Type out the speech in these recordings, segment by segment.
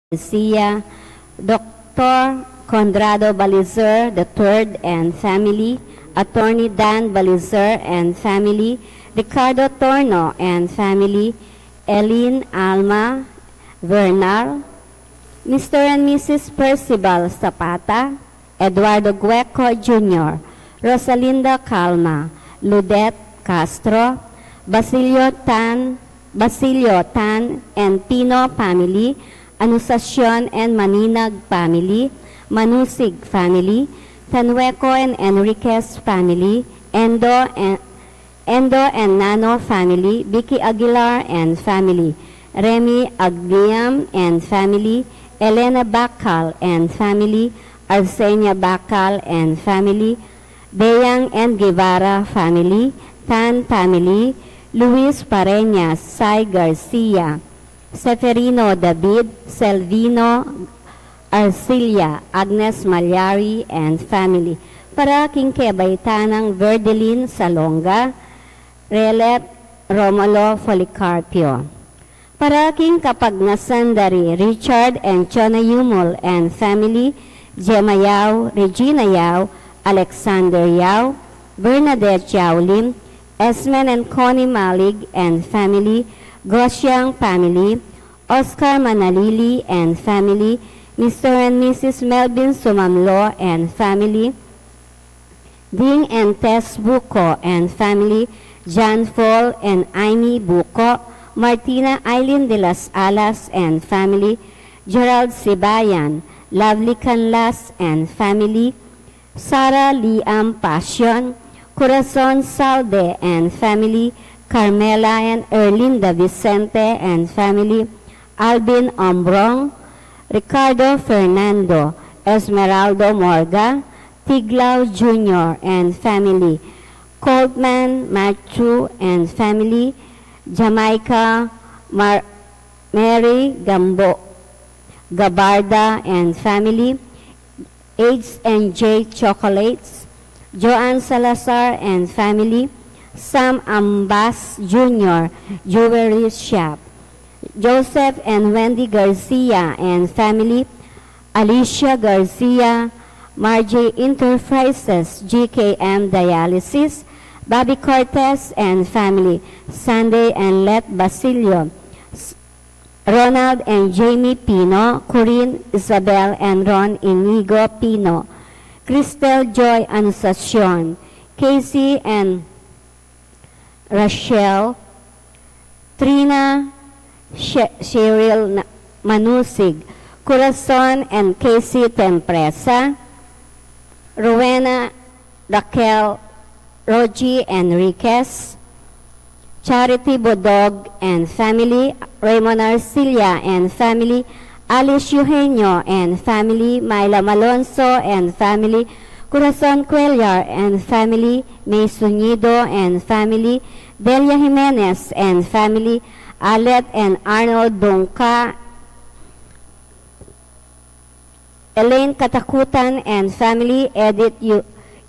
Garcia, Dr. Conrado Balizer III and family, Attorney Dan Balizer and family, Ricardo Torno and family, Eileen Alma Vernal, Mr. and Mrs. Percival Zapata, Eduardo Gueco Jr., Rosalinda Calma, Ludette Castro, Basilio Tan and Pino family, Anunciacion and Maninag family, Manusig family, Tanueco and Enriquez family, Endo and Nano family, Vicky Aguilar and family, Remy Agliam and family, Elena Bacal and family, Arsenia Bacal and family, Deyang and Guevara family, Tan family, Luis Pareñas, Sai Garcia, Seferino David, Selvino Arcilia, Agnes Malyari and family. Para king kebaytanang Verdelin Salonga, Relet Romulo Policarpio. Para king Kapagnasandari, Richard and Chona Yumol and family, Gemma Yao, Regina Yao, Alexander Yao, Bernadette Yao Lim, Esmen and Connie Malig and family, Gosyang family, Oscar Manalili and family, Mr. and Mrs. Melvin Sumamlo and family, Ding and Tess Buko and family, John Fall and Amy Buko, Martina Eileen de las Alas and family, Gerald Sibayan, Lovely Canlas and family, Sarah Liam Passion, Corazon Salde and family, Carmela and Erlinda Vicente and family, Alvin Ombrong, Ricardo Fernando, Esmeraldo Morga, Tiglao Jr. and family, Coldman Matthew and family, Jamaica Mary Gabarda and family, H and J Chocolates, Joanne Salazar and family, Sam Ambas Jr. Jewelry Shop, Joseph and Wendy Garcia and family, Alicia Garcia, Margie Enterprises, GKM Dialysis, Bobby Cortez and family, Sunday and Let Basilio, Ronald and Jamie Pino, Corinne Isabel and Ron Inigo Pino, Cristel Joy Anunciacion, Casey and Rachel, Trina Cheryl Manusig, Corazon and Casey Tempresa, Rowena Raquel Rogie Enriquez, Charity Bodog and family, Raymond Arcilia and family, Alice Eugenio and family, Myla Malonzo and family, Corazon Cuellar and family, May Sunido and family, Delia Jimenez and family, Alet and Arnold Bongka, Elaine Katakutan and family, Edith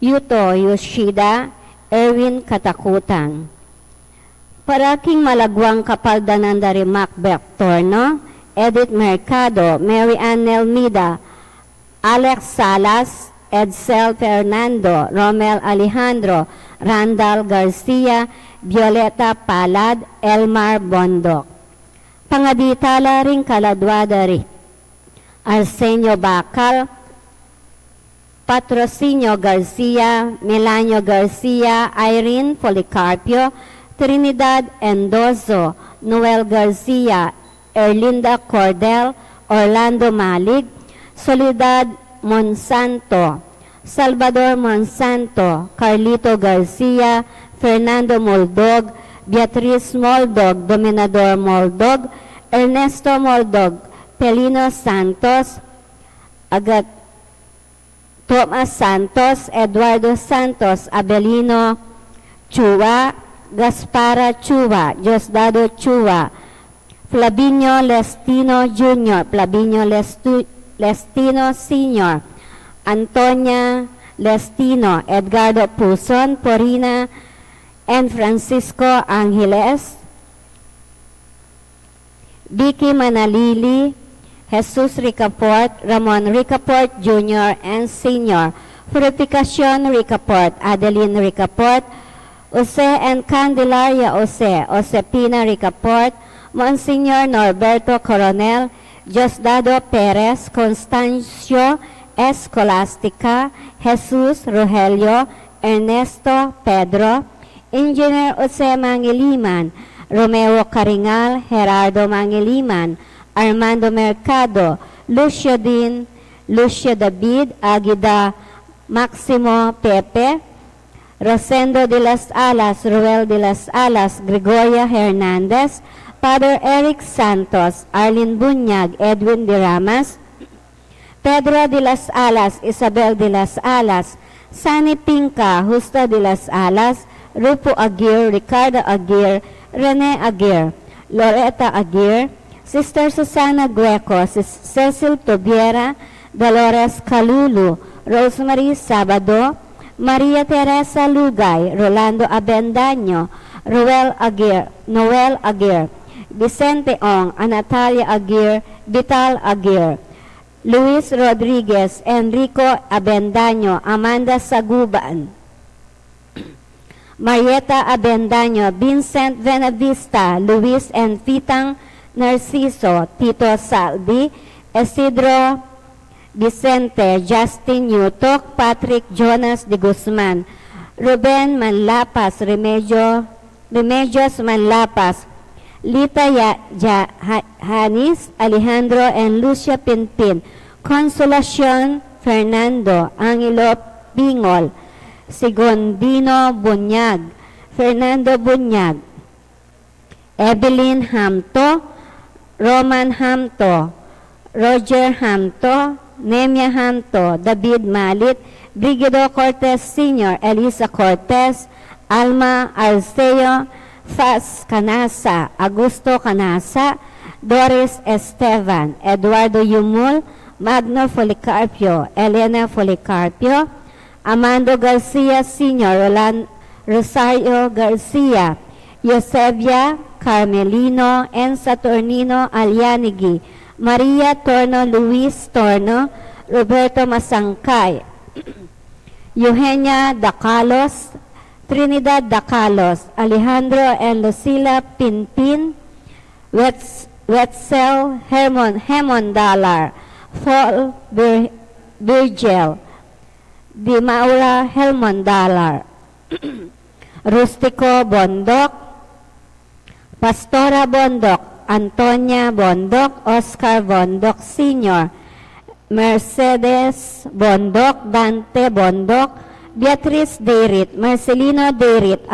Yuto Yoshida, Erwin Katakutan. Para king malagwang kapaldanan dari Macbeth Torno, Edith Mercado, Mary Ann Nelmida, Alex Salas, Edsel Fernando, Romel Alejandro, Randall Garcia, Violeta Palad, Elmar Bondok. Pangaditala ring kaladwadari, Arsenio Bacal, Patrocinio Garcia, Melanio Garcia, Irene Policarpio, Trinidad Endozo, Noel Garcia, Erlinda Cordel, Orlando Malig, Soledad Monsanto, Salvador Monsanto, Carlito Garcia, Fernando Moldog, Beatriz Moldog, Dominador Moldog, Ernesto Moldog, Pelino Santos, Thomas Santos, Eduardo Santos, Abelino Chua, Gaspara Chua, Diosdado Chua, Flavinio Lestino Jr., Flavinio Lestino Sr., Antonia Lestino, Edgardo Puson, Porina, and Francisco Angeles, Vicky Manalili, Jesus Ricaport, Ramon Ricaport Jr. and Sr., Purificación Ricaport, Adeline Ricaport, Jose and Candelaria Jose, Josepina Ricaport, Monsignor Norberto Coronel, Diosdado Perez, Constancio Escolastica, Jesus Rogelio, Ernesto Pedro, Engineer Jose Mangiliman, Romeo Caringal, Gerardo Mangiliman, Armando Mercado, Lucio Din, Lucio David, Aguida Maximo Pepe, Rosendo de las Alas, Ruel de las Alas, Gregoria Hernandez, Father Eric Santos, Arlene Bunyag, Edwin de Ramas, Pedro de las Alas, Isabel de las Alas, Sani Pinca, Justo de las Alas, Rupo Aguirre, Ricardo Aguirre, Rene Aguirre, Loretta Aguirre, Sister Susana Gueco, Cecil Tobiera, Dolores Calulu, Rosemary Sabado, Maria Teresa Lugay, Rolando Abendaño, Noel Aguirre, Vicente Ong, Natalia Aguirre, Vital Aguirre, Luis Rodriguez, Enrico Abendaño, Amanda Saguban, Marieta Abendaño, Vincent Venavista, Luis and Fitang Narciso, Tito Saldi, Isidro Vicente, Justin Yutok, Patrick Jonas de Guzman, Ruben Manlapas, Remedios Manlapas, Lita Hanis, Alejandro and Lucia Pinpin, Consolacion Fernando, Angelo Pingol, Sigondino Bunyag, Fernando Bunyag, Evelyn Hamto, Roman Hamto, Roger Hamto, Nemia Hamto, David Malit, Brigido Cortez Sr., Elisa Cortez, Alma Arceo, Faz Canasa, Augusto Canasa, Doris Estevan, Eduardo Yumul, Magno Policarpio, Elena Policarpio, Amando Garcia Sr., Rosario Garcia, Eusebia Carmelino, and Saturnino Alianigi, Maria Torno, Luis Torno, Roberto Masangkay, Eugenia Dacalos, Trinidad Dacalos, Alejandro and Lucila Pinpin, Wetzel Hemon Dalar, Paul Virgil, Di Maura Helmon Dalar, Rustico Bondok, Pastora Bondok, Antonia Bondok, Oscar Bondok Sr., Mercedes Bondok, Dante Bondok, Beatrice Deirit, Marcelino Deirit,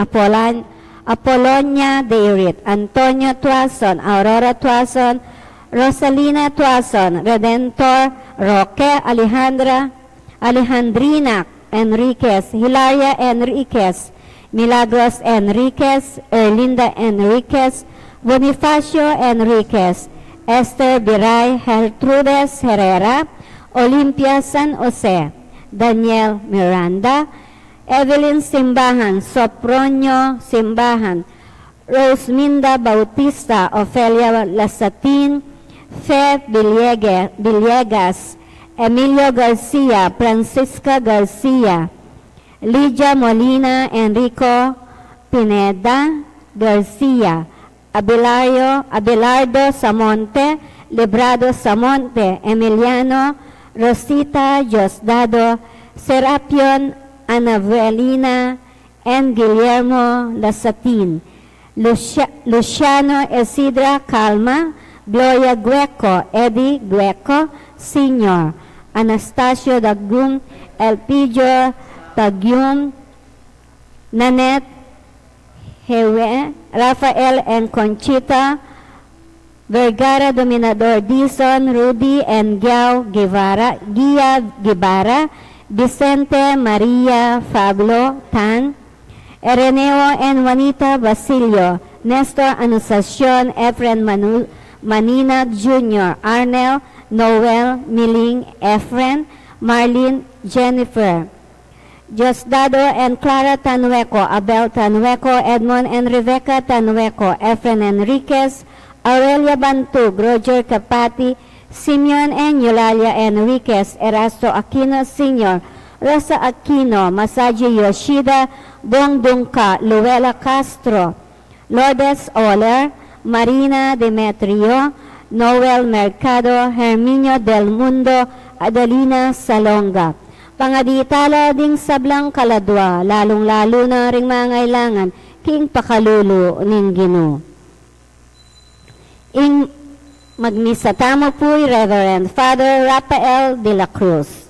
Apolonia Deirit, Antonio Tuason, Aurora Tuason, Rosalina Tuason, Redentor Roque, Alejandrina Enriquez, Hilaria Enriquez, Milagros Enriquez, Erlinda Enriquez, Bonifacio Enriquez, Esther Biray, Gertrudes Herrera, Olympia San Jose, Daniel Miranda, Evelyn Simbahan, Sopronio Simbahan, Rosminda Bautista, Ofelia Lasatin, Fe Villegas, Emilio Garcia, Francisca Garcia, Lydia Molina, Enrico Pineda Garcia, Abelardo Samonte, Librado Samonte, Emiliano Rosita Diosdado, Serapion Anavelina, and Guillermo Lasatin, Luciano Isidra Calma, Gloria Gueco, Eddie Gueco Sr., Anastasio Dagum, Elpidio Tagyum, Nanette Hewe, Rafael and Conchita Vergara Dominador Dizon, Rudy and Gia Guevara, Vicente Maria Pablo Tan, Ereneo and Juanita Basilio, Nestor Anunciacion, Efren Manina Jr., Arnel, Noel, Miling, Efren, Marlene, Jennifer, Diosdado and Clara Tanueco, Abel Tanueco, Edmond and Rebecca Tanueco, Efren Enriquez, Aurelia Bantug, Roger Capati, Simeon and Eulalia Enriquez, Erasto Aquino Sr., Rosa Aquino, Masaji Yoshida, Dongdong Ka, Luella Castro, Lourdes Oler, Marina Demetrio, Noel Mercado, Herminio Del Mundo, Adalina Salonga. Pangaditala ding sablang kaladwa, lalong-lalo na ring mangailangan, king pakalulu ning Ginoo. Ing magmisatamo po'y Reverend Father Rafael de la Cruz.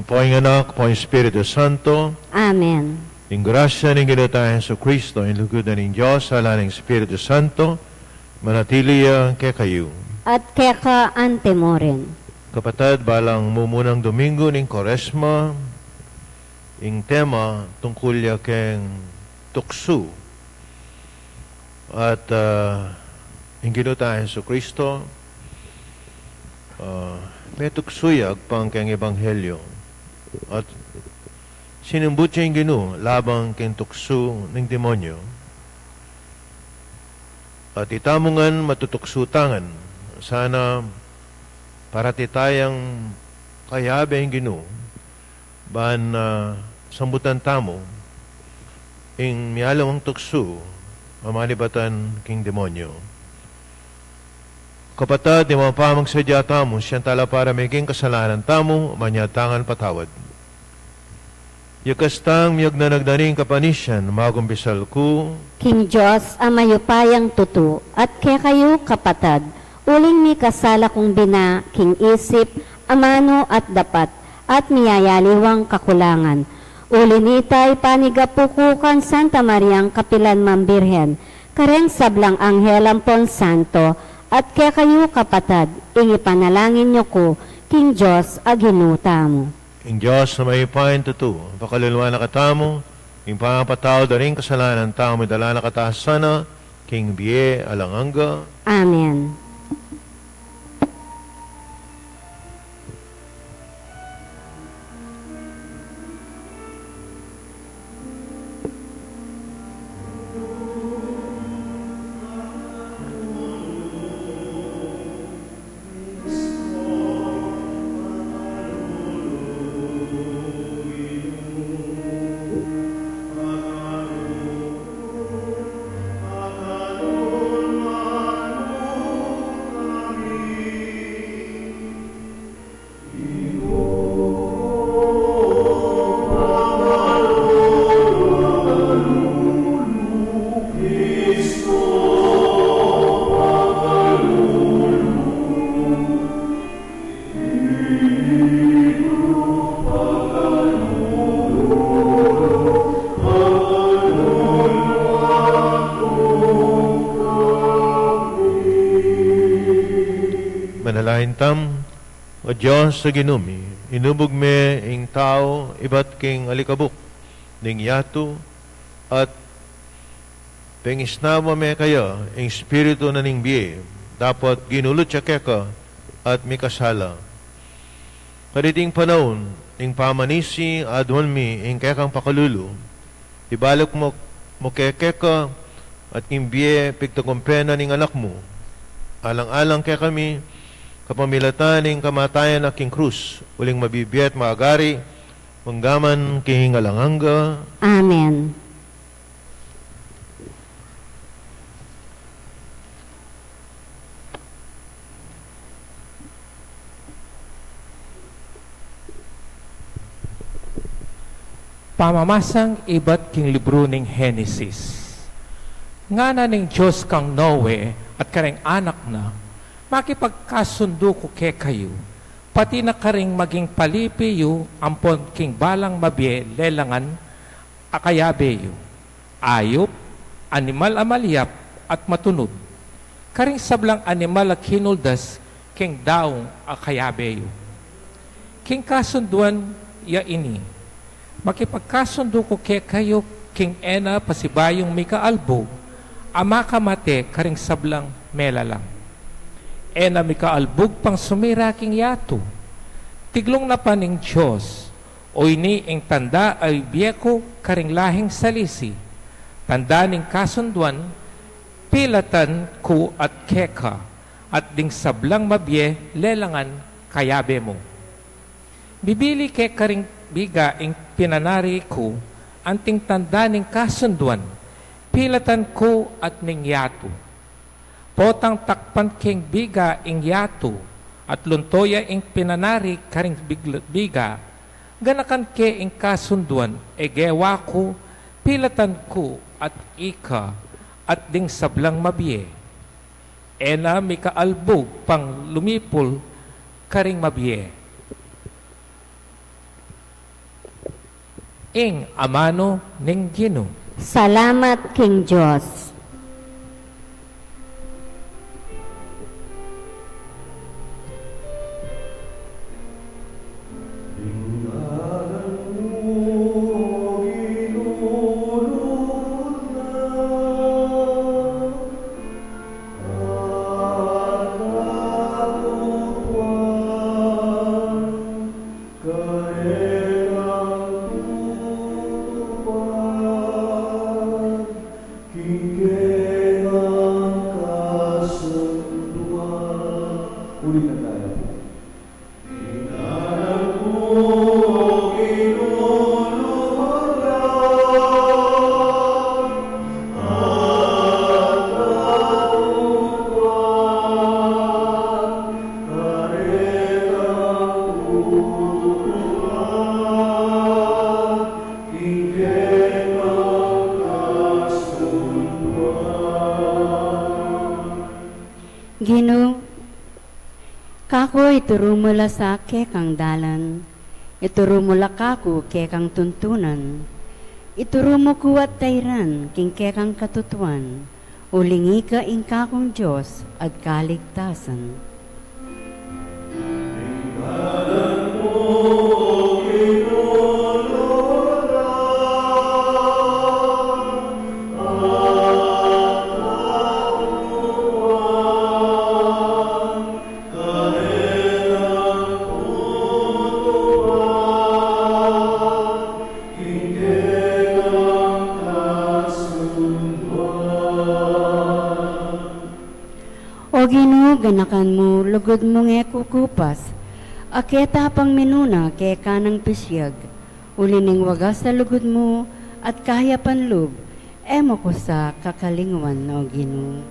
Poing Anak, poing Espiritu Santo, Amen. ng grasya ng Ginoo tayong sa Kristo, ang lugod ng Diyos, ala ng Espiritu Santo, manatili kay kayo. At keka ante mo rin. Kapatid, balang mumunang Domingo ning Koresma, ing tema tungkol ya keng tukso at ing ginutahan sa Kristo, may tuksuyag pang keng Ebanghelyo at sinimbut siya yung ginu labang keng tukso ng demonyo at itamungan matutuksutangan sana para titayang kayabe yung ginu ban sambutan tamo ing mialawang tukso mamalibatan king demonyo. Kapatid, di mapamang sadya tamo, siyang tala para maging kasalanan tamo, manyatangan patawad. Yakastang miyag na nagdaning kapanisyan, magumpisal ko, King Diyos, ang mayupayang tutu, at kaya kayo kapatad, uling mi kasala kong bina, king isip, amano at dapat, at miyayaliwang kakulangan. Ulinitay panigapukukan Santa Mariang Kapilan Mambirhen, kareng sablang anghel ampon santo, at kaya kayo kapatad, ingipanalangin niyo ko, King Diyos, aginuta mo. ing Diyos na may pain tutu, pakaluluwa na katamo, ing pangapataw da rin kasalanan tamo, dala na kataas sana, king biye alanganga, Amen. manalahin tam, o Diyos sa ginumi, inubog me ing tao, ibat king alikabok, ning yato, at pengisnama me kaya, ing spirito na ning biye, dapat ginulot siya keka, at mikasala. Kaditing panahon, ing pamanisi, adwan mi, ing kekang pakalulu, ibalok mo kekeka, at ing biye, pigtakumpena ning anak mo, alang-alang kaya kami, kapamilatan ng kamatayan na king krus, uling mabibiyat maagari, manggaman king alanganga. Amen. Pamamasang iba't king libro ng Henesis. Nga na ning Diyos kang Noe at kareng anak na, makipagkasundo ko ke kayo, pati na karing maging palipiyo, ampon king balang mabye, lelangan, akayabeyo, ayop, animal amalyap, at matunod. Karing sablang animal at hinuldas, king daong akayabeyo. King kasunduan ya ini, makipagkasundo ko ke kayo, king ena pasibayong mikaalbo, ama kamate karing sablang melalang. Ena mikaalbog pang sumira king yato. Tiglong na pa ning Diyos, o ini ing tanda ay biyeko karing lahing salisi. Tanda ning kasunduan, pilatan ko at keka, at ding sablang mabye lelangan kayabe mo. Bibili ke karing biga ing pinanari ko, anting tanda ning kasunduan, pilatan ko at ning yato. Potang takpan king biga ing yato, at luntoya ing pinanari karing biga, ganakan ke ing kasunduan, egewa ko, pilatan ko at ika, at ding sablang mabye. Ena mikaalbog pang lumipol karing mabye. Ing amano ning Ginoo. Salamat, King Diyos. ituro mo la sa kekang dalan. Ituro mo la kaku kekang tuntunan. Ituro mo kuwat tayran king kekang katutuan. Ulingi ka ingkakong Diyos at kaligtasan. O Ginoo, ganakan mo, lugod mo nga kukupas. Aketa pang minuna kay kanang pisyag. Ulining wagas sa lugod mo at kaya panlub. Emo ko sa kakalingwan, O Ginoo.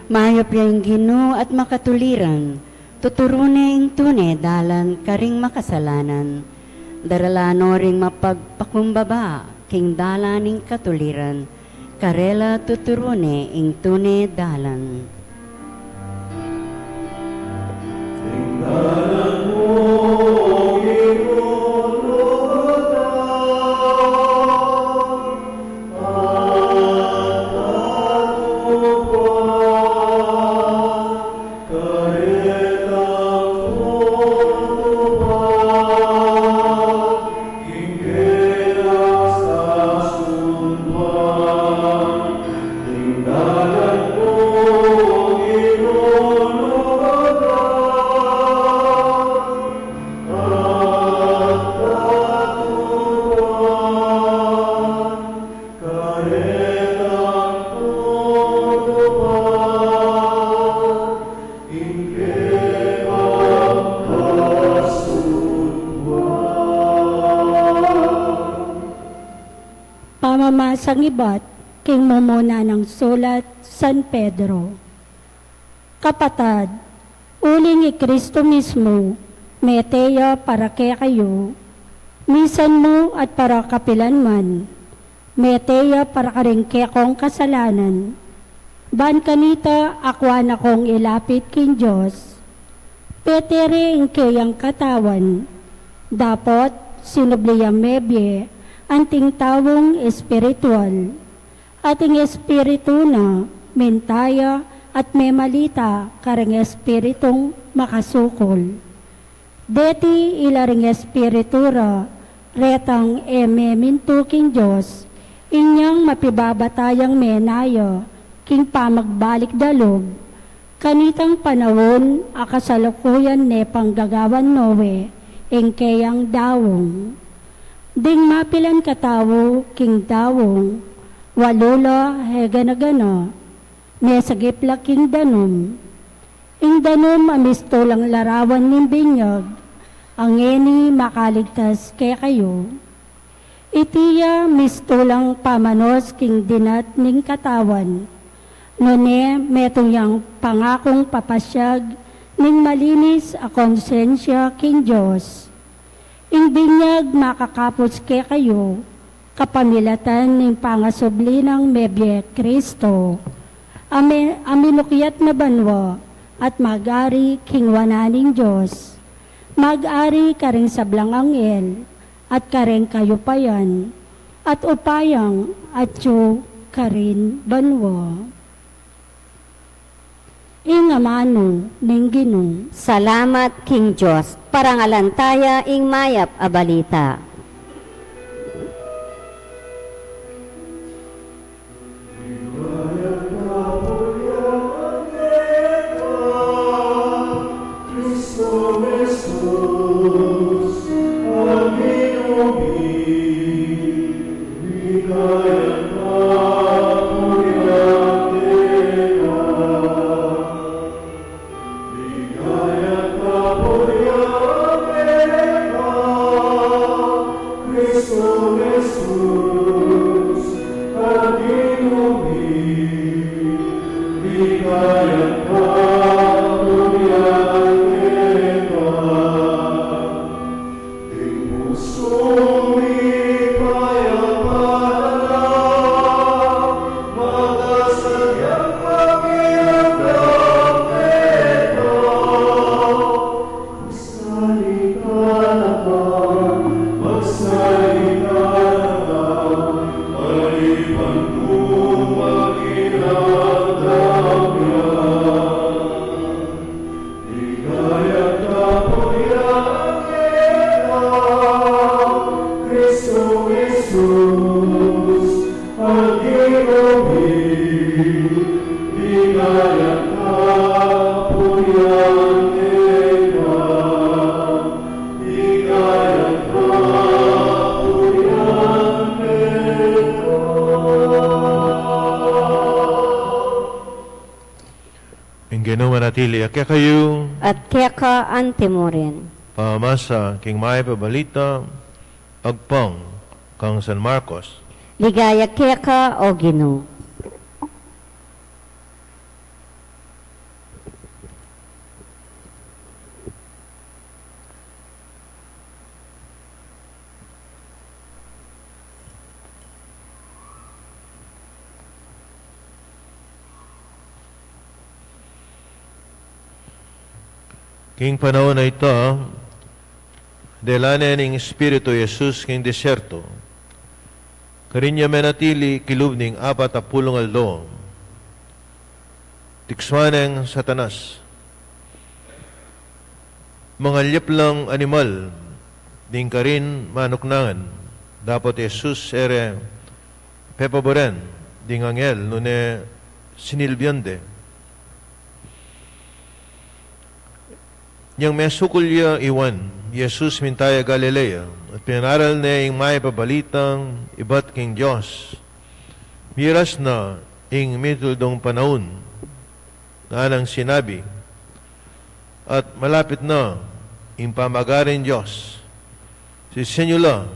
Mayop yung Ginoo at makatuliran, tuturune ing tune dalan karing makasalanan, daralano ring mapagpakumbaba, king dalaning katuliran, karela tuturune ing tune dalan. Pamamasang iba't king mamuna ng sulat San Pedro. Kapatad, uling ni Kristo mismo, meteya para kaya kayo, misan mo at para kapilan man, meteya para karing kekong kasalanan, ban kanita akwan akong ilapit king Diyos, petere ing kayang katawan, dapat sinubliyang mebye, anting tawong espiritual, ating espiritu na mentaya at memalita kareng espiritong makasukol. Deti ilaring espiritura, retang ememintu king Diyos, inyang mapibabatayang menayo, king pamagbalik dalog, kanitang panawon akasalukuyan ne panggagawan nowe, ing kayang dawong. Ding mapilan katawo, king dawong, walula heganagana, may sagipla king danom. Ing danom amisto lang larawan ng binyag, ang eni makaligtas kay kayo. Itiya misto lang pamanos king dinat ning katawan, none metong yang pangakong papasyag ning malinis a konsensya king Diyos. Ing binyag makakapos kay kayo, kapamilatan ng pangasubli ng mebye Kristo, aminukyat na banwa, at mag-ari king wananing Diyos, mag-ari karing sablang angel, at karing kayupayan, at upayang at yu karin banwa. Ingamano ning Ginoo. Salamat king Diyos, parangalantaya ing mayap a balita. Ligaya ka, Puriya, Ingeno manatili kaya kayo at keka antemorin. pamasa king may pabalita agpang kang San Marcos. Ligaya keka o Ginoo. King panahon na ito, delane ning Espiritu Jesus king deserto, karinya menatili kilubning 40 aldo, tikswaneng satanas, mga liyap lang animal, ding karin manuknangan, dapat Jesus ere pepaboren, ding angel, nune sinilbyande, Yang mesukulya iwan, Jesus mintaya Galilea, at pinaral na ing may pabalitang iba't king Diyos. Miras na ing mituldong panahon, na anang sinabi, at malapit na ing pamagarin Diyos. Si Senyula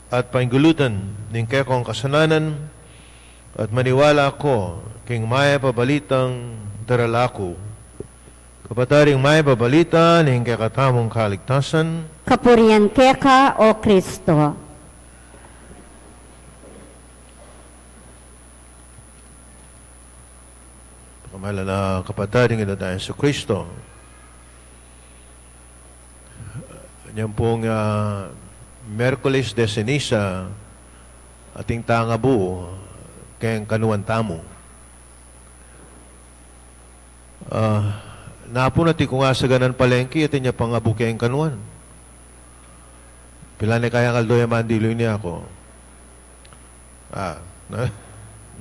at panggulutan ning kekong kasananan, at maniwala ako king may pabalitang daralako. Kapataring may babalita ng kakatamong kaligtasan, Kapurian keka o Kristo. pamahala na kapataring ina tayo sa Kristo. Yan pong Merkulis de Ceniza, ating tangabu, kayang kanuan tamo. Napo natin kung asa ganan palengki at niya pangabu kayang kanuan. Pila ni kaya kaldoya mandiloy niya ako.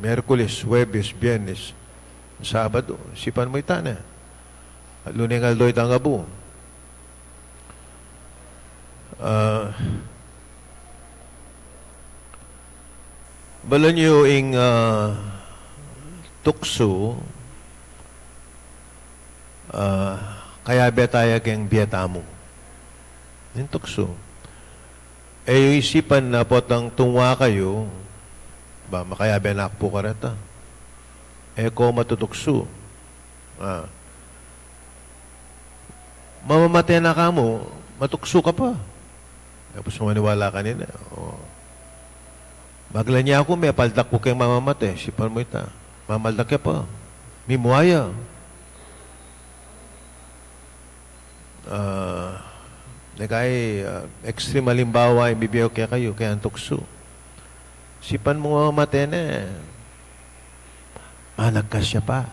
Merkulis, Huwebes, Biyernes, Sabado, sipan mo itana. At luning kaldoy tangabu. Bala niyo ing tukso, kaya betaya keng biyatamo. Yung tukso. Yung isipan na potang tungwa kayo, ba, makayabe na po karata. Ko matutukso. Mamamatay na ka mo, matukso ka pa. Tapos maniwala kanina. Magla niya ako, may paldak ko kayong mamamatay. Sipan mo ita. Mamaldak ka pa. Mimuaya. Extreme halimbawa, ibibiyaw kaya kayo, kaya ang tukso. Sipan mo mamamatay na. Nagkas siya pa.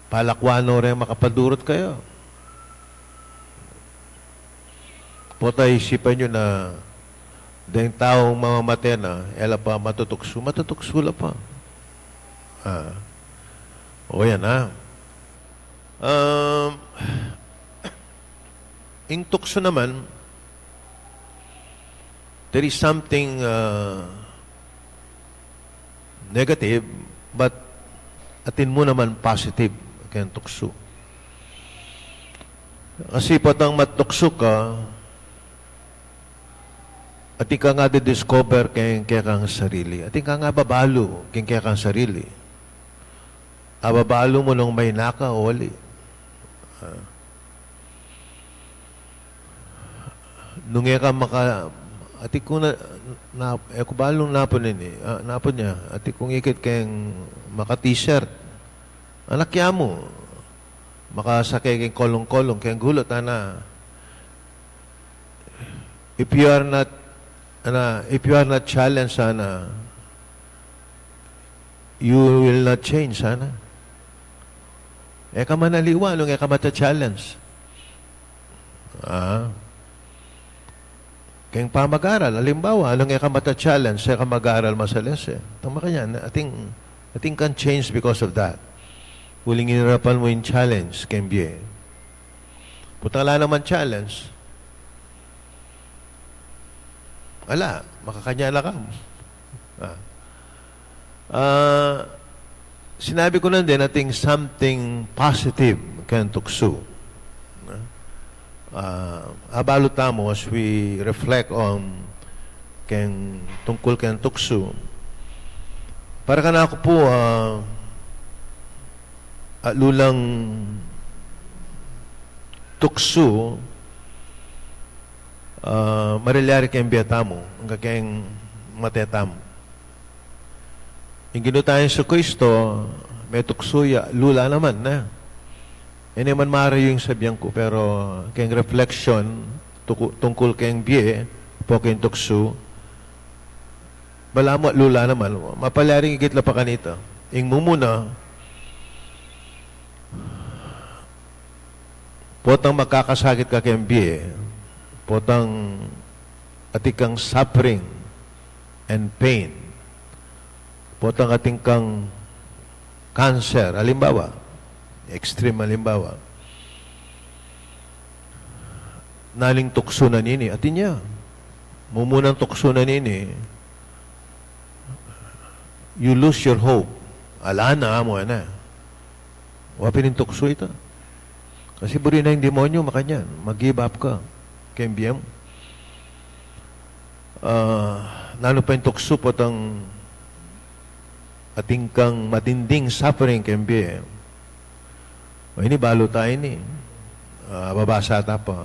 Palakwano rin makapadurot kayo. Potay isipan nyo na dahil taong mamamatay na, ela pa matutukso. Matutukso la pa. O yan Ing tukso naman, there is something negative, but atin mo naman positive kaya tukso. Kasi patang matukso ka, at ika nga di-discover kaya kang sarili. At ika nga babalo kaya kang sarili. Babalo mo nung may naka o wali. Nung ka maka ati kung ko balong napon niya ati kung ikit kayong maka t-shirt anak ya mo makasakay kayong kolong-kolong kayong gulot if you are not challenged you will not change ka manaliwa nung ka mata-challenge Kaya pamag-aral, halimbawa, anong nga mata-challenge sa mag-aral masales eh. Tama ka yan. I think can change because of that. Huling inirapan mo yung challenge, kembye. Puta wala naman challenge. Wala, makakanyala ka. Sinabi ko na din, I think something positive can tukso. Abalot tamo as we reflect on tungkol kang tukso. Para ka na ako po lulang tukso marilyari kayong biyatamo ang kakayang matetamo. Yung ginutayan sa Kristo may tukso lula naman na. Hindi man marayo yung sabihan ko, pero kayong reflection tungkol kayong biye, po kayong tukso, bala mo lula naman, mapalaring igit pa kanito. Ing mumuna, potang magkakasakit ka kayong biye, potang atikang suffering and pain, potang atingkang cancer, halimbawa, extreme halimbawa, naling tukso na nini, atin niya, mumunang tukso na nini, you lose your hope. Ala na mo na. Wapin yung tukso ito. Kasi buri na yung demonyo, makanyan, mag-give up ka. Kembiyam. Nalo pa yung tukso po tang ating kang matinding suffering kembiyam. Ini balo tayo ni. Babasa ta pa.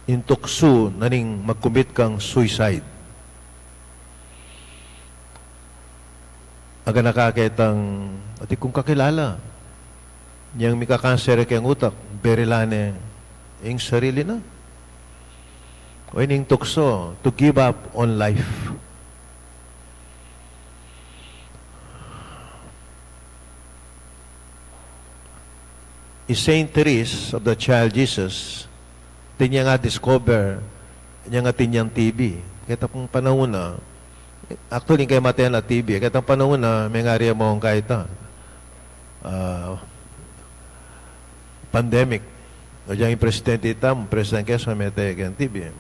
In tukso naning mag-commit kang suicide. Aga nakakitang ati kung kakilala niyang mikakanser kayang utak, berilane ing sarili na. O ining tukso to give up on life. Saint Therese of the Child Jesus, tinya nga discover niya nga tinyang TB. Kaya pong panahon na, actually, kaya matayan na TB. Kaya pong panahon na, may ngariya mo ang kahit pandemic. O dyan yung presidente itam, president Quezon, may tayo kaya TB.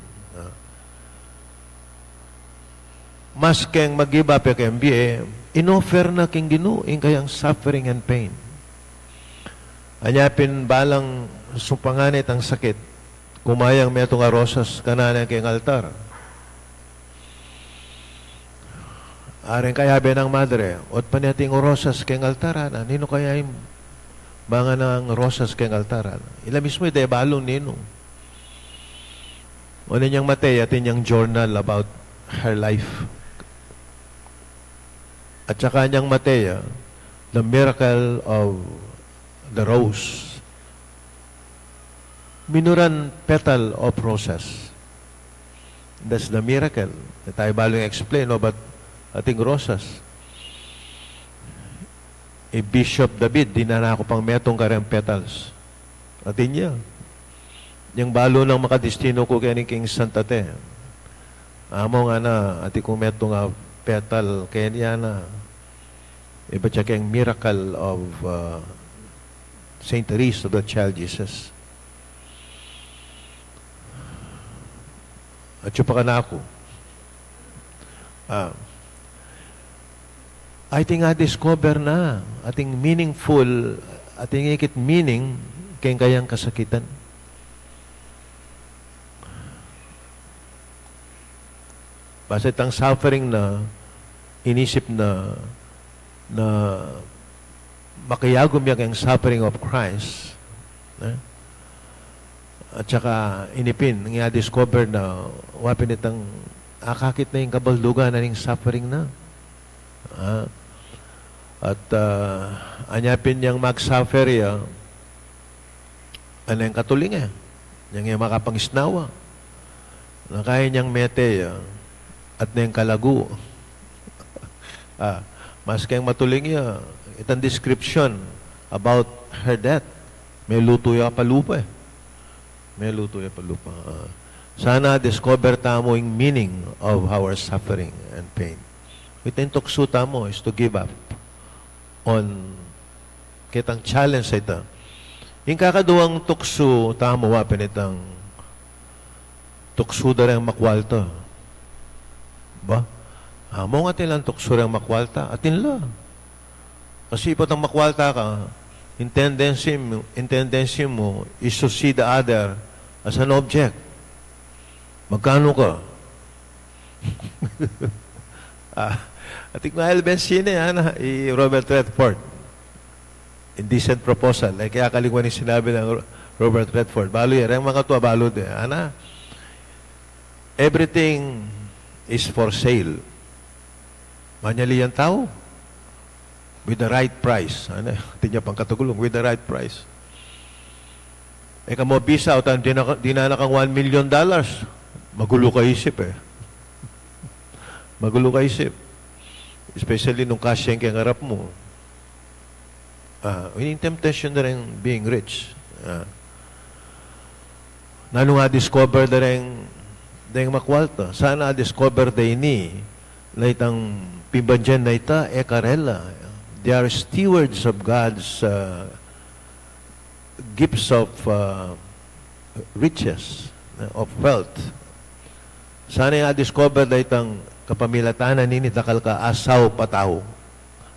Mas kayang mag-give up kayang biye, in-offer na king ginuing kayang suffering and pain. Anyapin balang supanganit ang sakit, kumayang metong arosas kanan kayang altar. Aring kayabe ng madre, ot pa niyating rosas kayang altaran, nino kaya yung mga ng rosas kayang altaran. Ila mismo ito balong nino. O ninyang matay, atin yung journal about her life. At saka niyang matay, the miracle of the rose. Minuran petal of roses. That's the miracle. Tayo balong explain, no? But ating rosas. Bishop David, di na ako pang metong karang petals. Atin niya. Yung balo ng makadistino ko kaya ni King Santa Te. Amo nga na, ati kong metong petal kaya niya na. Iba siya kayang miracle of Saint Therese of the Child Jesus. At siya pa ka na ako. I think discover na ating meaningful, ating ikit meaning kayang kayang kasakitan. Basta itang suffering na inisip na makayagom yung suffering of Christ. At saka inipin, nga discover na wapin itang akakit na yung kabaldugan na yung suffering na. At anyapin niyang mag-suffer ano yung katuling yung makapangisnawa na kaya niyang mete at na yung kalagu. Mas kayang matuling itang description about her death. May luto ya palupa May luto ya palupa. Sana discover tamo yung meaning of our suffering and pain. Ito yung tukso tamo is to give up on kitang challenge sa ito. Yung kakaduang tukso tamo wapin itang tukso da rin makwalta. Ba? Amo nga tilang tukso rin makwalta. Atin la. Kasi ipot ang makwalta ka, yung tendency mo is to see the other as an object. Magkano ka? Atik na Benzine, Robert Redford. Indecent proposal. Kaya kalingwan yung sinabi ng Robert Redford. Balo yan. Ang mga tuwa, balo din. Everything is for sale. Manyali yan tao. With the right price. Tinya pang katugulong. With the right price. Kamo bisa o di na nakang $1 million. Magulo ka isip Magulo ka isip. Especially nung kasya yung harap mo. Yung temptation na rin being rich. Nano nga discover na rin makwalta. Sana discover na ini na itang pimbanjan na ita karela. They are stewards of God's gifts of riches, of wealth. Sana yung discover na itang kapamilatanan nini takal ka asaw pataw.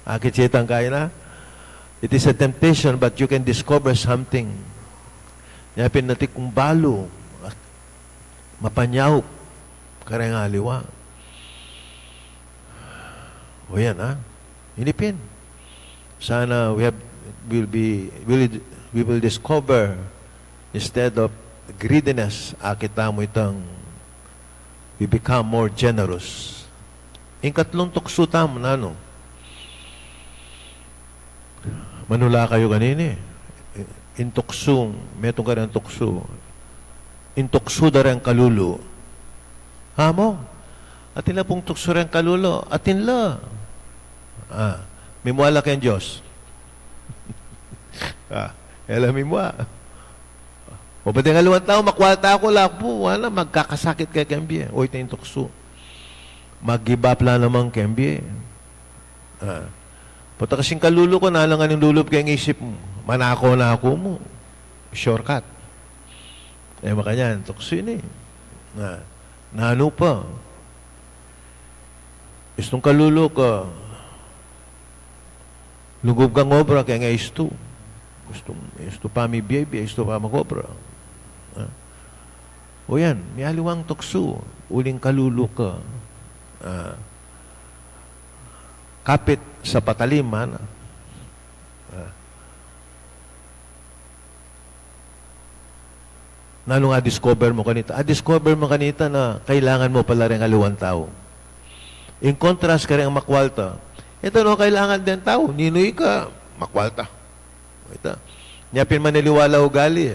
Akit sitang kaya na? It is a temptation but you can discover something. Yapin natin kung balo, mapanyaw, karang aliwa. O yan Inipin. Sana we will discover instead of greediness, akita mo itang we become more generous. Yung katlong tukso tamo na manula kayo kanini. In tuksong, metong ka rin tukso. In tukso da rin kalulo. Hamo, atin la pong tukso rin kalulo. Atin la. Mimuala kayong Diyos. Alam mo o ba tinga luwan tao, makwalta ako lang po, magkakasakit kay Kembie. O ito yung tukso. Mag-give up lang naman Kembie. Pata kasing kalulo ko, nalangan yung lulub kayong isip mo. Manako na ako mo. Shortcut. Makanyan, tukso yun Nano pa. Istong kalulo ka, lugub kang obra, kaya nga isto. Isto pa mi baby, isto pa mag-obra. O yan, may aliwang tukso. Uling kalulo ka. Kapit sa pataliman. Nano nga discover mo kanita? Discover mo kanita na kailangan mo pala rin aliwang tao. In contrast ka rin ang makwalta. Ito kailangan din tao. Ninoy ka, makwalta. Ito. Nyapin maniliwala ugali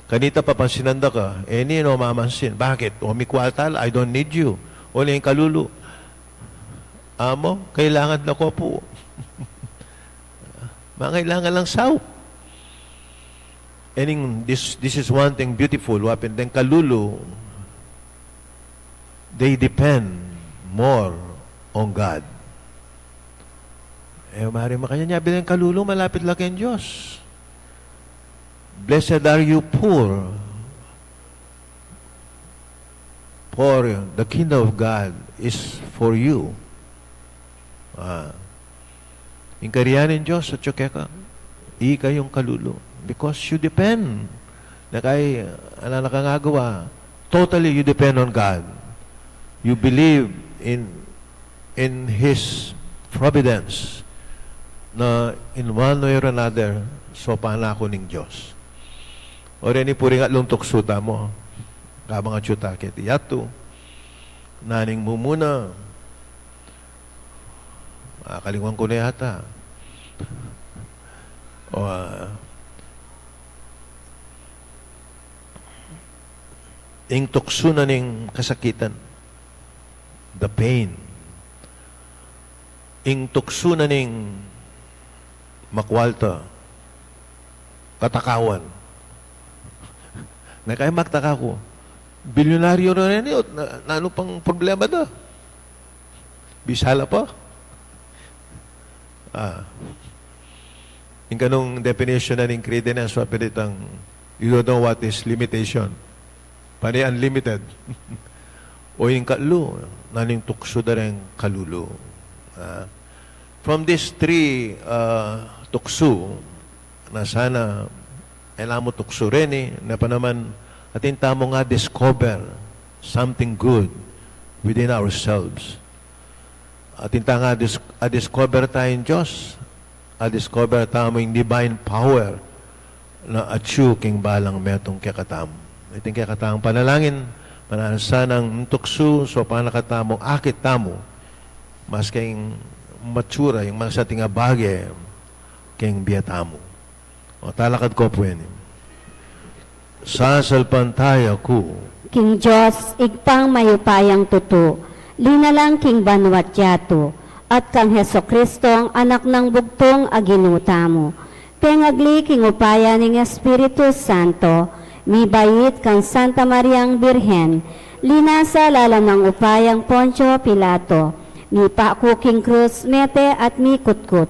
Kanita papansinanda ka, nino mamansin. Bakit? May kwalta, I don't need you. O yung kalulo. Amo, kailangan na ko po. Kailangan lang saw. And this is one thing beautiful. Wapin din kalulo, they depend more on God. Mari makanya niya bilang kalulo, malapit lang ang Diyos. Blessed are you poor, for the kingdom of God is for you. Ingkariyanin Diyos at ka, ika yung kalulo. Because you depend. Nakangagawa. Totally you depend on God. You believe in His providence na in one way or another, so panako ning Diyos. O rin ipuri nga lung tuksuta mo. Kabang at syuta kiti yato. Naning mumuna. Kalingwan ko na yata. O ing tukso na ning kasakitan. The pain. Ing tukso na ning makwalta. Katakawan. Na kaya magtaka ko. Bilyonaryo na rin yun. Na ano pang problema na? Bisala pa? Yung ganong definition na ng credence, wapilitang, you don't know what is limitation. Pani unlimited. O yung kalu, naning tukso na rin kalulu. From these three tukso, na sana, kailangan mo tukso rin na pa naman, atin tamo nga discover something good within ourselves. Atin ta nga discover tayong Diyos. Discover tamo yung divine power na atyu king balang metong kakatam. Iting kakatam panalangin, panansa ng tukso, so panakatamo, akit tamo, mas kayong matsura, yung mga sa tinga bagay, kayong biyatamo. O talakad ko po yan. Sasalpantaya ko, King Diyos, igpang mayupayang tutu, linalang king banwat yato, at kang Heso Kristo ang anak ng bugtong aginuta mo. Pengagli king upaya ning Espiritu Santo, mi bayit kang Santa Mariang Birhen, linasa lalam ng upayang Poncio Pilato, mi paku king krus mete at mi kutkut,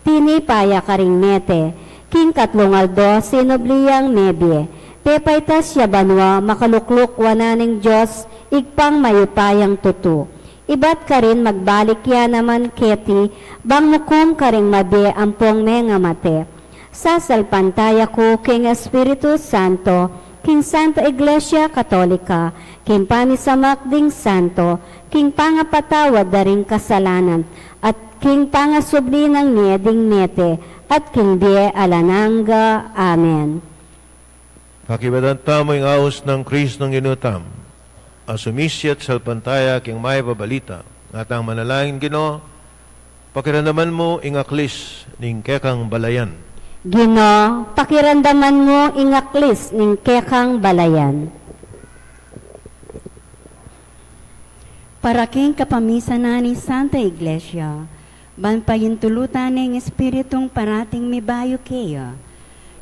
tini paya karing mete, king katlungaldo sinobliyang nebye, pepaytas siya banwa makalukluk wananing Diyos, igpang mayupayang tutu. Ibat ka rin magbalik ya naman keti, bang mukum ka rin mabi ampong nga mate. Sasalpantaya ko king Espiritu Santo, king Santa Iglesia Katolika, king pamisamak ding Santo, king pangapatawad da ring kasalanan, at king pangasubli ng nieding nete, at king die alananga. Amen. kakibadan tamo yung aos ng Kristong ginutam, asumisyat salpantaya king may babalita, ngatang manalangin Ginoo, pakiramdaman mo ingaklis ning kekang balayan. Gino, pakiramdaman mo ingaklis ning kekang balayan. Para king kapamisan na ni Santa Iglesia, ban payintulutan ng Espiritong parating mi bayo kaya,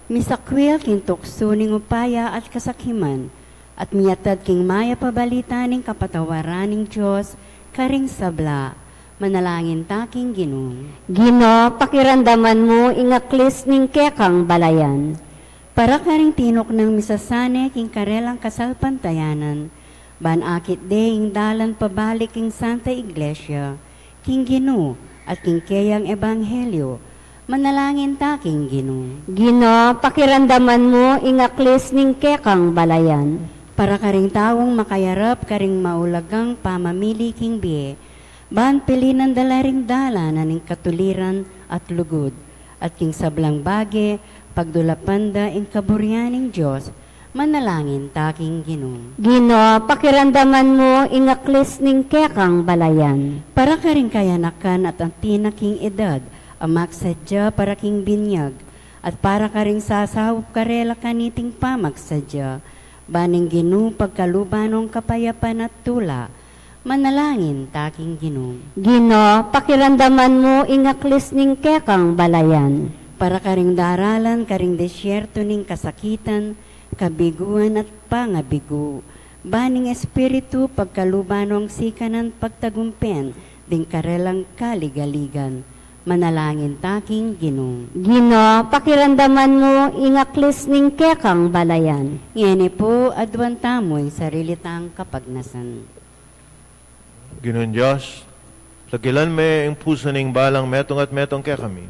misakwil king tukso ning upaya at kasakiman, at miyatad king maya pabalita ning kapatawaran ning Diyos, karing sabla, manalangin taking Ginoo. Gino, pakiramdaman mo ingaklis ning kekang balayan. Para karing tinok ng misasane king karelang kasalpantayanan, ban akit de ing dalan pabalik king Santa Iglesia, king Ginoo at king kayang ebanghelyo, manalangin taking Ginoo. Gino, pakiramdaman mo ingaklis ning kekang balayan. Para karing tawong makayarap karing maulagang pamamili king biye, ban pilinan dalaring dala na ning katuliran at lugod, at king sablang bage, pagdulapanda ing kaburyaning Diyos, manalangin taking Ginoo. Gino, pakiramdaman mo ingaklis ning kekang balayan. Para karing kayanakan at ang tinaking edad, amak sadya para king binyag, at para karing sasawop karela kaniting pamag sadya, baning Ginoo pagkalubanong kapayapan at tula, manalangin taking Ginoo. Gino, pakiramdaman mo ingaklis ning kekang balayan. Para karing daralan, karing desyerto ning kasakitan, kabiguan at pangabigo, baning Espiritu pagkalubanong sikanan pagtagumpen, ding karelang kaligaligan, manalangin taking Ginoo. Gino, pakiramdaman mo ingaklis ning kekang balayan. Ngene po adwan tamoy sarilitang kapagnasan. Ginoon Diyos, lagilan me ang puso ning balang metong at metong ke kami.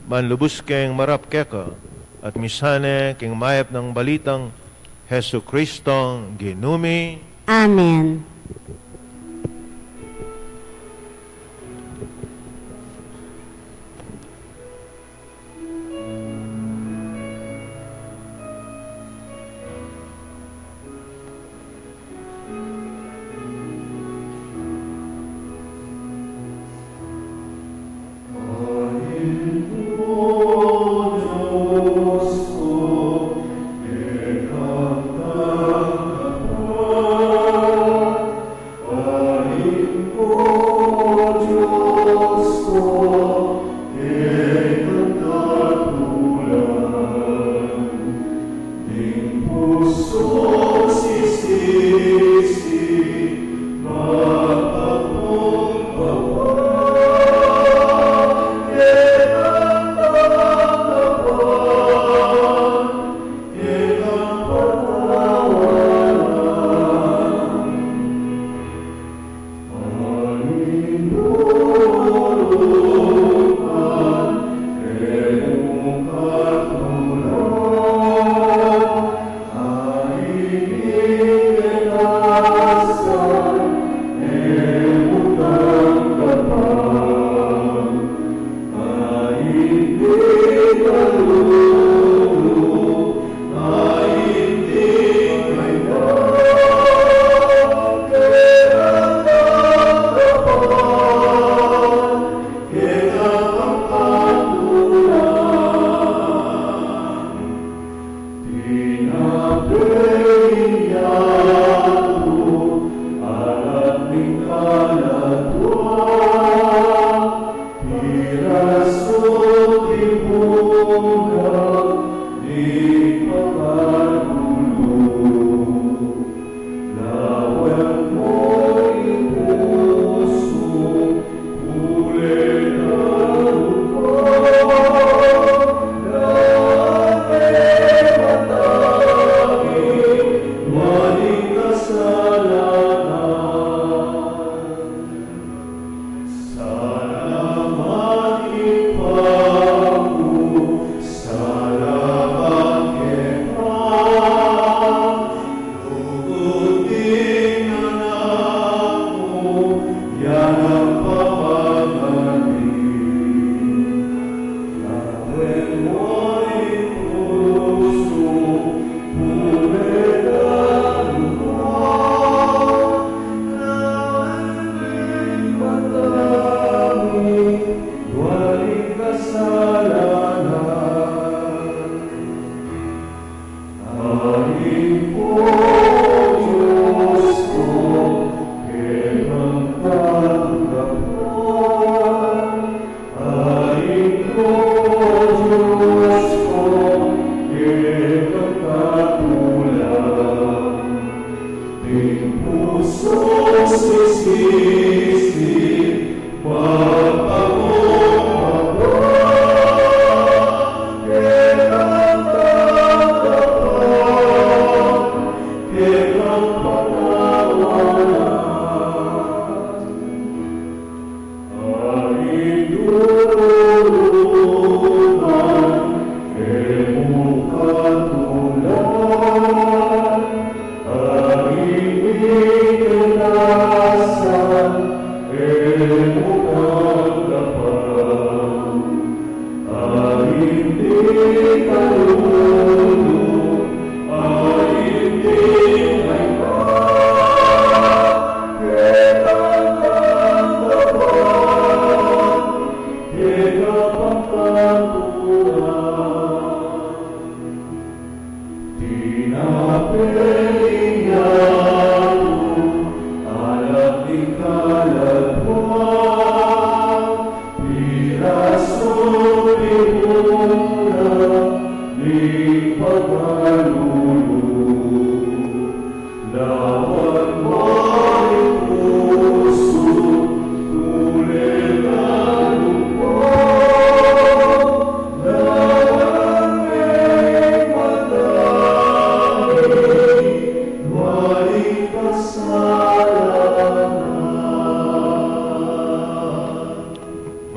Manlubos keng marap keka, at misane king mayap ng balitang Heso Kristong ginumi. Amen.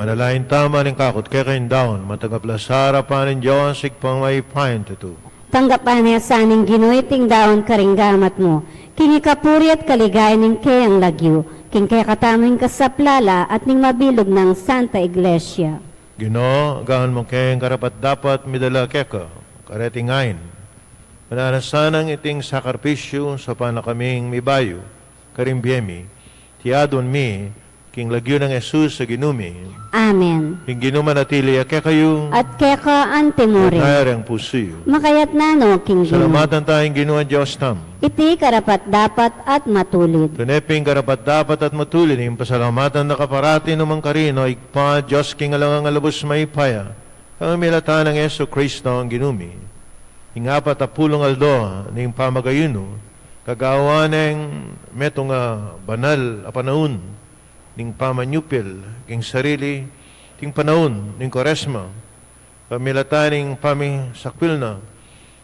Manalain tama ng kakot kaya kayong daon, matagapla sa harapan ng Diyos, sigpang may pain tutu. Tanggapan niya sa aning ginuiting daon karinggamat mo, kini kapuri at kaligay ning kayang lagyo, king kaya kataming kasaplala at ning mabilog ng Santa Iglesia. Gino, gahan mo kayong karapat dapat midala keka, karetingain. Mananasanang iting sakarpisyo sa panakaming mibayo, karimbyemi, tiadon mi, king lagyo ng Jesus sa ginumi, Amen. king ginumanatili kaya kayo, At keka antemore, ang pusiyo. makayat nano king Ginoo. Salamatan tayong ginuan Diyos tam. Iti karapat dapat at matulid. Tuneping karapat dapat at matulin, yung pasalamatan na kaparati numang karino, ikpa Diyos king alangang alabos may paya, ang milata ng Yeso Kristo ang ginumi. Ingapat at pulong aldo, ning pamagayuno, kagawa ng metong banal a panahon, ning pamanyupil, king sarili, ting panahon, ning koresma, pamilata ning pamisakpil na,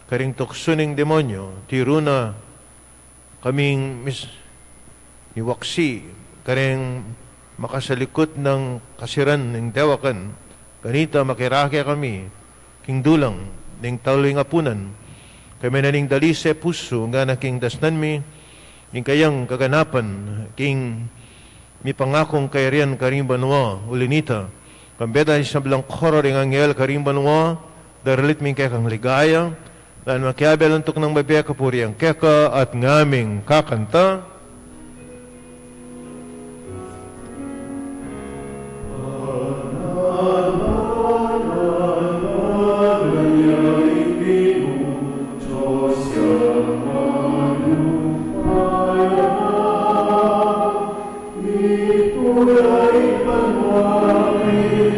karing tukso ning demonyo, tiruna, kaming iwaksi, karing makasalikot ng kasiran ng dewakan, ganita makirake kami, king dulang, ning tauling apunan, kami na ning dalise puso, nga na king dasnan mi, ning kayang kaganapan, king mi pangakong kairian karimbanwa, ulinita, kambeda sa blang koro ring anghel karimbanwa, daralit min kaya kang ligaya, dan makiabel antok ng babiya kapuri ang keka at ngaming kakanta. Itulah iman wahai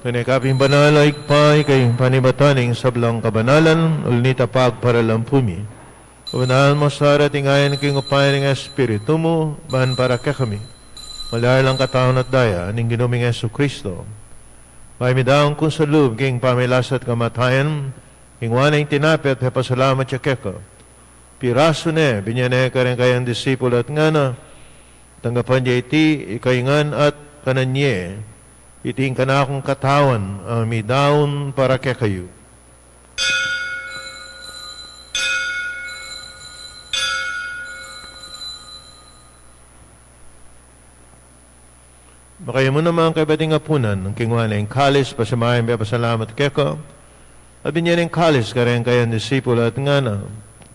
Kanekaping banal ay ikpay kay panibataning sablang kabanalan, ulnita pagparalampumi. Unahan mo sa ratingayan king upay ng Espiritu mo, bahan para kami. Malaya lang kataon at daya, aning ginuming Yesu Kristo. May midaong kung sa loob, king pamilasat kamatayan, king wanay tinapit, pasalamat siya keko. Piraso ne, binyane ka rin kayang disipul at nga na, tanggapan niya iti, ikaingan at kananye, iting ka na akong katawan, midaon para kayo. Makaya mo naman kay bating apunan, ng kingwan ng kalis, pasamahin, pasalamat keko, at binyan ng kalis, ka rin kayang disipul at nga na,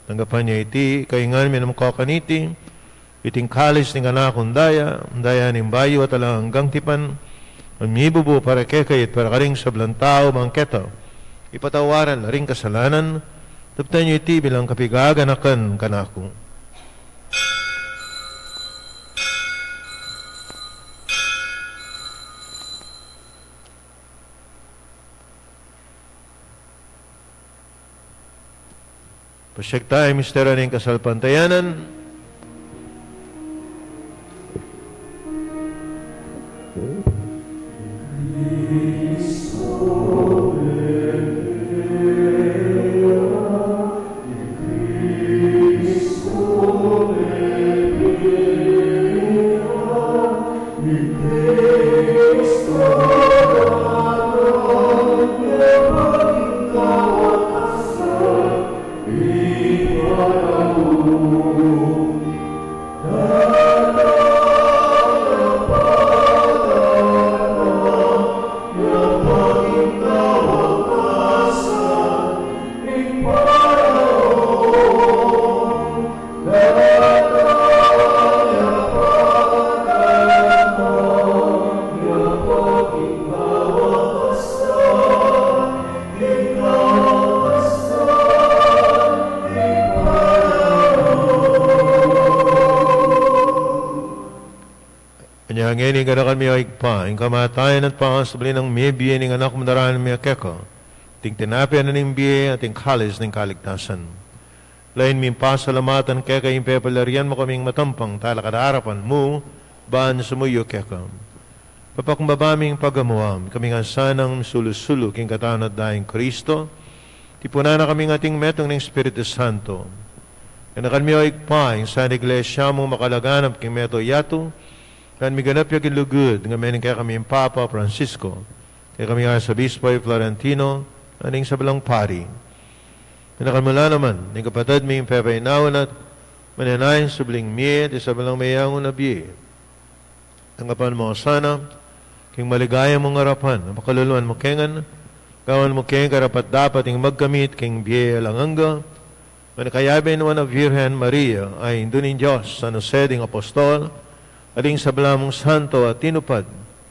tanggapan niya iti, kaingan minamkakaniti, iting kalis ng anakong daya ng bayo at alang hanggang tipan, ang mibubo para kekayit para karing sablang tao mangketo, ipatawaran na ring kasalanan, taptan niyo iti bilang kapigaganakan kanako. Pasyag tayo, mistero ng kasalpantayanan. Ngeni kada kami ay pa, ang kamatayan at pangasabli ng may biye ng anak mo daraan ng keko, ting tinapyan na ng biye at ting kalis ng kaligtasan. Lain min pasalamatan keka yung pepalarian mo kaming matampang talakadarapan mo, baan sumuyo keka. Papakumbabaming pagamuam, kaming asanang sulusulo king katawan at daing Kristo, tipuna na kaming ating metong ng Espiritu Santo. Kanakan mi ay pa, yung sa iglesia mo makalaganap king meto yato, kan miganap yung ilugod, nga mening kaya kami yung Papa Francisco, kaya kami nga sa Bispo Florentino, aning sa balang pari. Pinakamula naman, ng kapatid may pepainawan at mananayin subling miye, at isa balang mayangon na biye. Tanggapan mo sana, king maligaya mong harapan, makaluluan mo kengan, kawan mo kengan karapat dapat yung magkamit, king biye langanga, manakayabin mo na Virgen Maria, ay indunin Diyos, sa nuseding apostol, aling sabla mong santo at tinupad,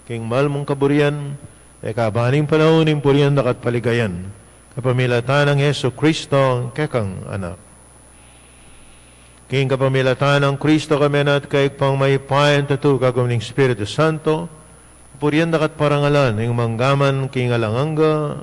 king mahal mong kaburian, ay kabaning panahon ng purian dakat paligayan, kapamilatan ng Yesu Kristo, kekang anak. King kapamilatan ng Kristo kami at kaig pang may payan tatu kagum ng Espiritu Santo, purian dakat parangalan, ng manggaman king alanganga,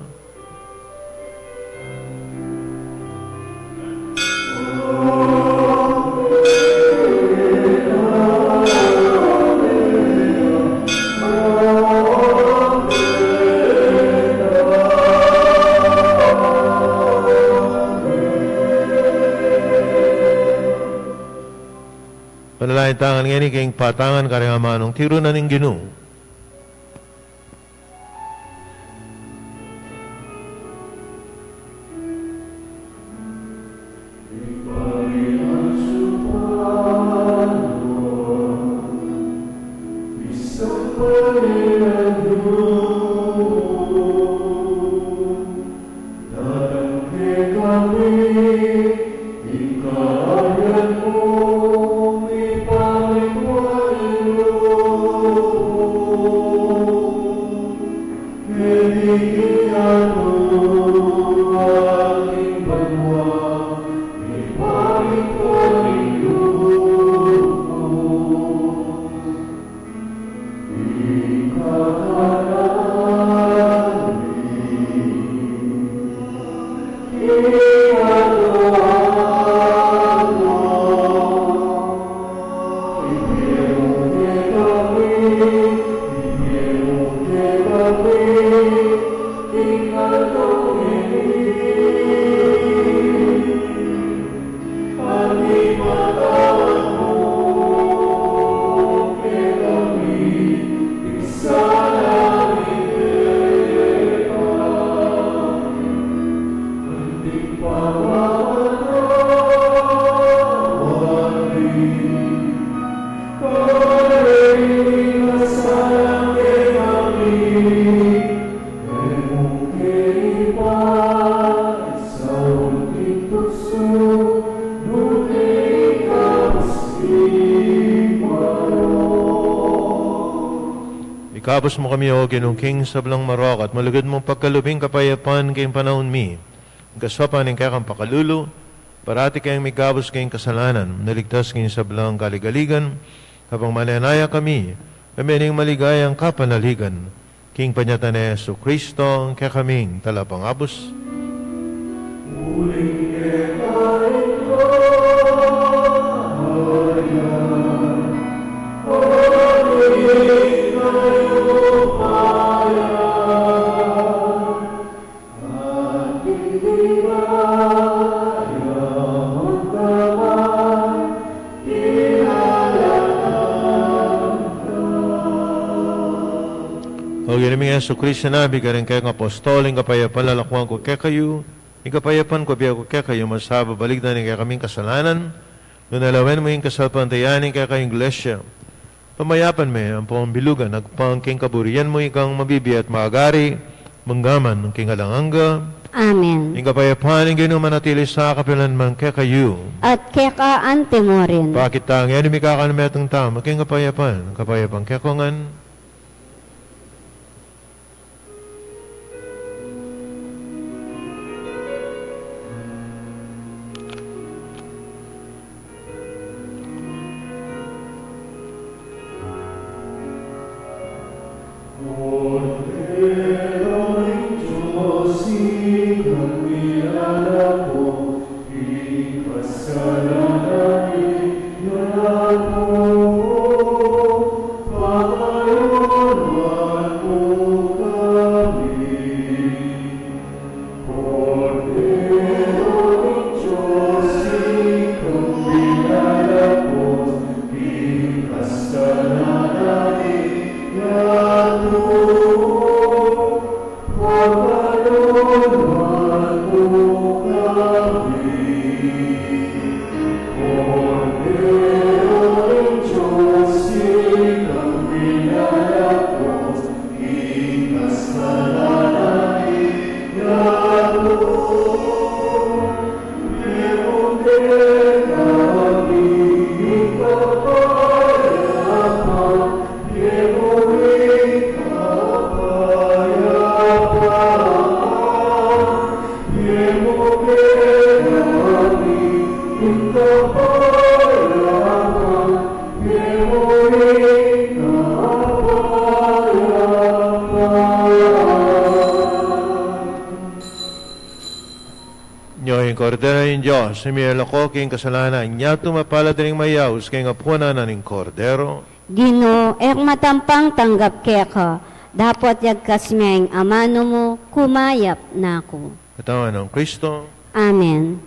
lain tangan ngani king patangan kareng amanong tiro na ning Ginoo. Ikabos mo kami, O Ginoong King sa Blang Marok, at malugod mong pagkalubing kapayapan kayong panahon mi. Kasapan ng kakang pakalulu, parati kayong may gabos kayong kasalanan, naligtas kayong sa Blang kaligaligan, kapag mananaya kami ning maligayang kapanaligan. King Panyatan ni Yesu Kristo, kaya kaming talapang abos. O ginaming Yesu Kristo na, bigarin kayo ng apostoling, kapayapan lalakuan ko kaya kayo, ikapayapan ko biya ko kaya kayo, masaba baligdan ni kaya kaming kasalanan, nunalawen mo yung kasalpantayanin kaya kayong iglesia. Pamayapan mo ang pambilugan, nagpangking kaburian mo ikang mabibi at maagari, manggaman ng kingalanganga. Amen. Yung kapayapan, yung ginoon manatili sa kapilanman kaya kayo. At keka ante mo rin. Bakit ang yan, umikakanametong tama, kaya kapayapan kaya kongan. Kordero ng Diyos, simiyelo ko king kasalanan, niya tumapala din mayaws king apunan na ning kordero. Gino, matampang tanggap keka, dapat yagkasmeng amano mo, kumayap na ako. Katawan ng Kristo. Amen.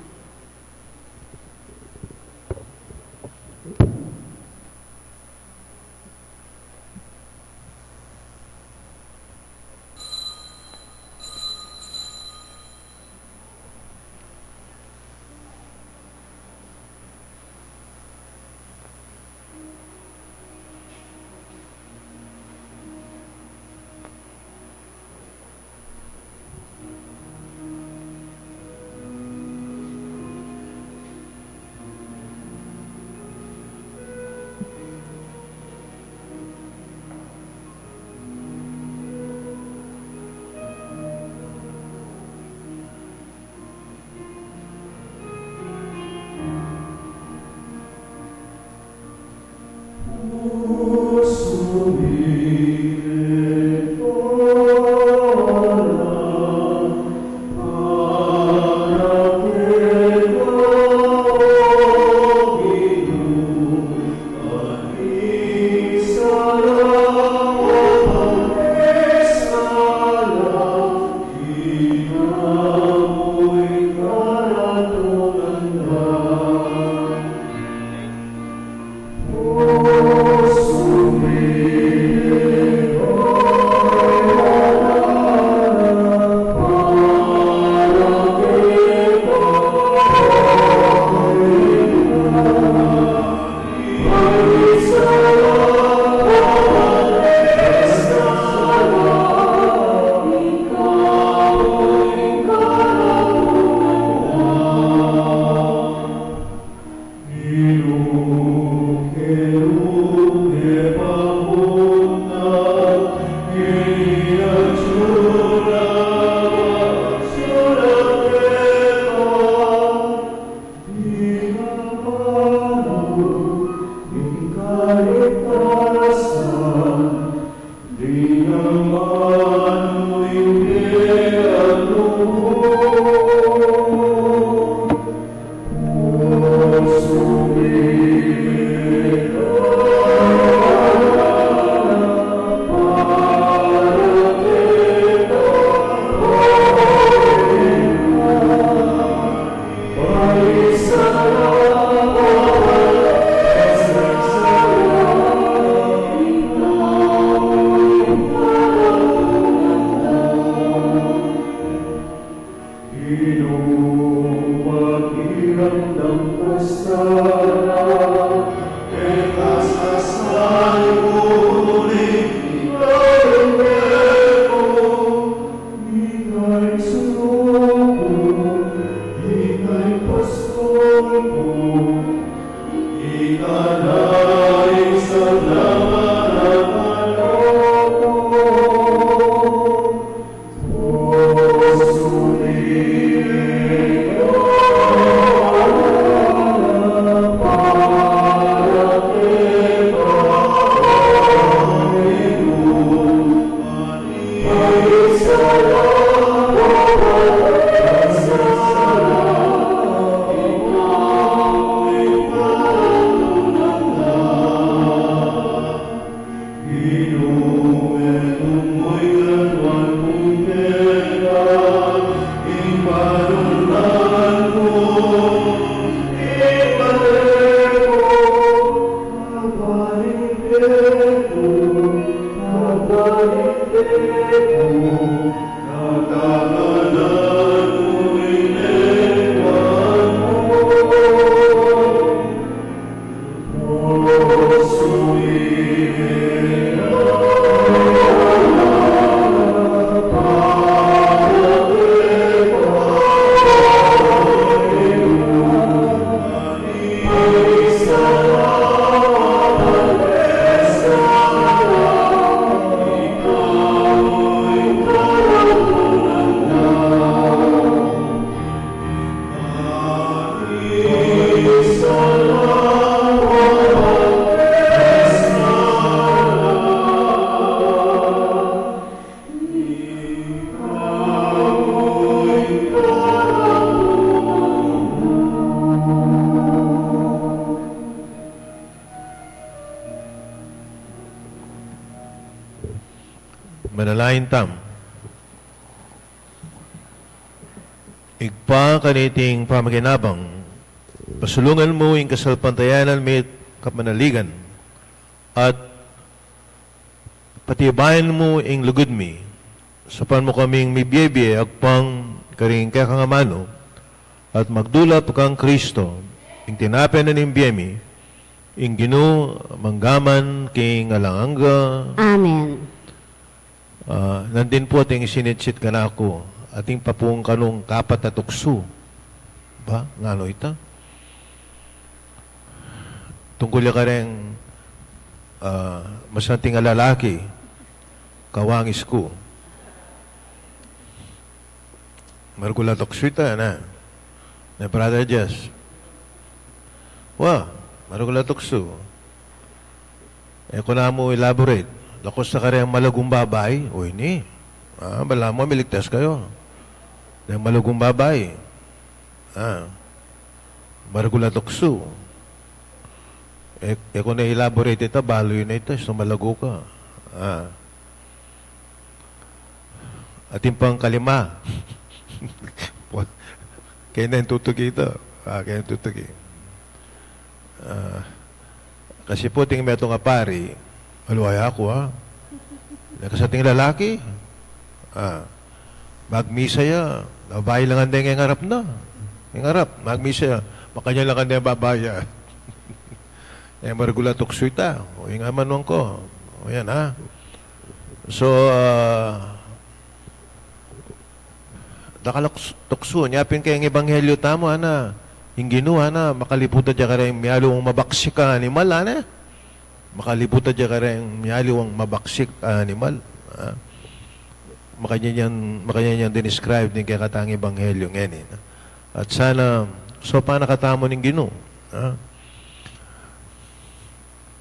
Manalain tam. Igpa kaniting pamaginabang, pasulungan mo yung kasalpantayanan may kapanaligan, at patibayan mo yung lugod mi, sapan mo kaming mibiyebye agpang karing kakangamano, at magdula kang Kristo, yung tinapin na nimbiyemi, yung ginu manggaman king alanganga. Amen. Nandin po ating isinitsit ka na ako, ating papung kanong kapat na tukso. Ba? Ngano ita? Tungkol ya ka rin masanting lalaki, kawangis ko. Margula tukso ita na Brother Jess. Margula tukso. kung na mo elaborate, lakos na kare ang malagong babay, o ini, bala mo, miligtas kayo. Yung malagong babay, maragula tukso. Kung na-elaborate ito, balo yun na ito, so malago ka. At yung pang kalima, kaya na yung tutugi ito. Kaya yung tutugi. Kasi po, tingin mo itong apari, maluwaya ako, Sa tingin lalaki, magmisa ya, babae lang ang yung harap na. Yung harap, magmisa ya, makanya lang ang yung babaya. Maragula tukso ita, o yung amanong ko. O yan, So, nakalukso, nyapin kayong ebanghelyo tamo, yung ginawa na, makaliputan dyan ka rin miyalong mabaksik ka animal, makaliputan dyan ka rin miyalong mabaksik animal. Makanya niyan dinescribe din kaya katang ebanghelyo ngayon. At sana, so pa nakatamo ng gino.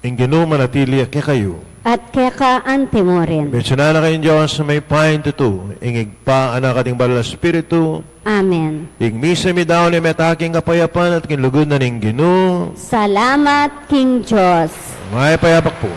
Yung gino manatili kaya kayo. At keka antimorin. Bensyonan na kayong Diyos sa may pahin tuto. Ingig pa anak ating balal Espiritu. Amen. Igmisa mi daw ni metaking kapayapan at kinlugod na ning gino. Salamat, King Diyos. May payapak po.